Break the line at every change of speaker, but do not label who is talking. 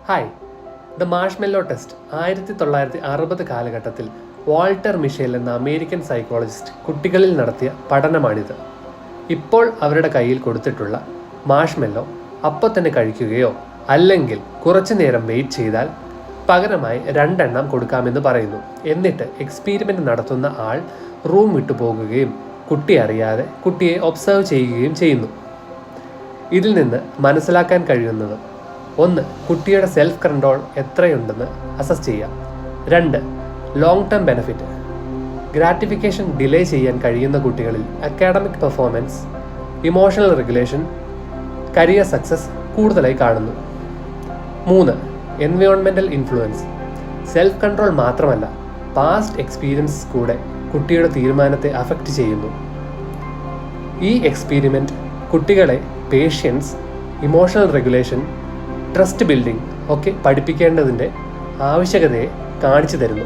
Hi, the marshmallow test 1960 കാലഘട്ടത്തിൽ Walter Michel എന്ന American psychologist കുട്ടികളിൽ നടത്തിയ പഠനമാണിത്. ഇപ്പോൾ അവരുടെ കയ്യിൽ കൊടുത്തിട്ടുള്ള മാഷ്മെല്ലോ അപ്പോൾ തന്നെ കഴിക്കുകയോ അല്ലെങ്കിൽ കുറച്ചു നേരം വെയിറ്റ് ചെയ്താൽ പകരമായി 2 എണ്ണം കൊടുക്കാമെന്ന് പറയുന്നു. എന്നിട്ട് എക്സ്പീരിമെൻ്റ് നടത്തുന്ന ആൾ റൂം വിട്ടു പോകുകയും കുട്ടി അറിയാതെ കുട്ടിയെ ഒബ്സർവ് ചെയ്യുകയും ചെയ്യുന്നു. ഇതിൽ നിന്ന് മനസ്സിലാക്കാൻ കഴിയുന്നത് 1. കുട്ടിയുടെ സെൽഫ് കൺട്രോൾ എത്രയുണ്ടെന്ന് അസസ് ചെയ്യാം. 2. Long term benefit. Gratification delay ചെയ്യാൻ കഴിയുന്ന കുട്ടികളിൽ academic performance, emotional regulation, career success കൂടുതലായി കാണുന്നു. 3. Environmental influence. സെൽഫ് കൺട്രോൾ മാത്രമല്ല, പാസ്റ്റ് എക്സ്പീരിയൻസ് കൂടെ കുട്ടിയുടെ തീരുമാനത്തെ അഫക്റ്റ് ചെയ്യുന്നു. ഈ എക്സ്പീരിമെൻറ്റ് കുട്ടികളെ patience, emotional regulation, trust building ഒക്കെ പഠിപ്പിക്കേണ്ടതിൻ്റെ ആവശ്യകതയെ കാണിച്ചു തരുന്നു.